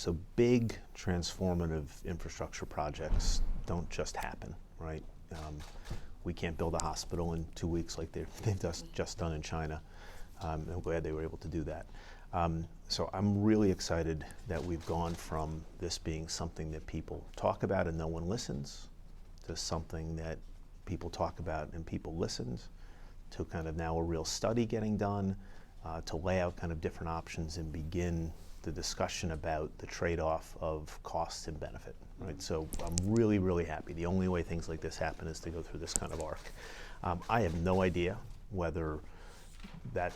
So big transformative infrastructure projects don't just happen, right? We can't build a hospital in 2 weeks like they've just done in China. I'm glad they were able to do that. So I'm really excited that we've gone from this being something that people talk about and no one listens, to something that people talk about and people listens, to kind of now a real study getting done, to lay out kind of different options and begin the discussion about the trade-off of cost and benefit, right? So I'm really, really happy. The only way things like this happen is to go through this kind of arc. I have no idea whether that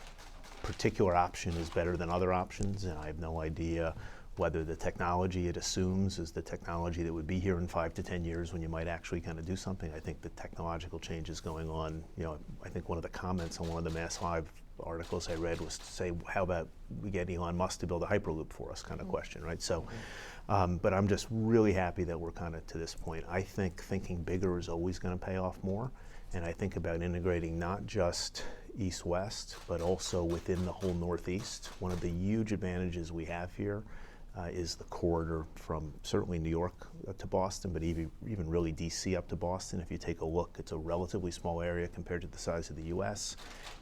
particular option is better than other options, and I have no idea whether the technology it assumes is the technology that would be here in 5 to 10 years when you might actually kind of do something. I think the technological change is going on. You know, I think one of the comments on one of the MassLive articles I read was to say, how about we get Elon Musk to build a Hyperloop for us, kind of question, right? So, but I'm just really happy that we're kind of to this point. I think thinking bigger is always going to pay off more, and I think about integrating not just east-west, but also within the whole Northeast. One of the huge advantages we have here is the corridor from certainly New York to Boston, but even really DC up to Boston. If you take a look, it's a relatively small area compared to the size of the US.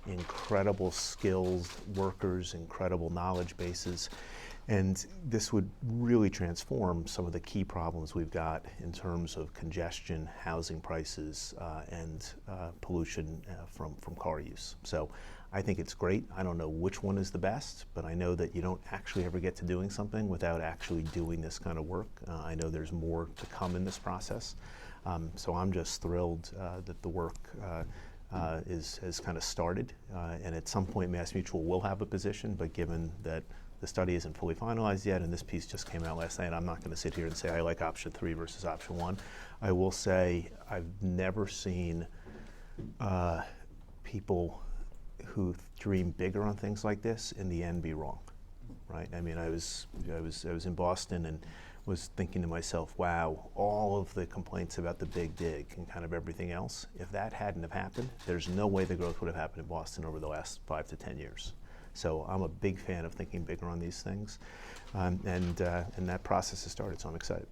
Incredible skilled workers, incredible knowledge bases. And this would really transform some of the key problems we've got in terms of congestion, housing prices, and pollution from car use. So I think it's great. I don't know which one is the best, but I know that you don't actually ever get to doing something without actually doing this kind of work. I know there's more to come in this process. So I'm just thrilled that the work has kind of started. And at some point, MassMutual will have a position, but given that the study isn't fully finalized yet, and this piece just came out last night, I'm not going to sit here and say I like option 3 versus option 1. I will say I've never seen people who dream bigger on things like this in the end be wrong, right? I mean, I was in Boston and was thinking to myself, wow, all of the complaints about the big dig and kind of everything else, if that hadn't have happened, there's no way the growth would have happened in Boston over the last 5 to 10 years. So I'm a big fan of thinking bigger on these things, and that process has started, so I'm excited.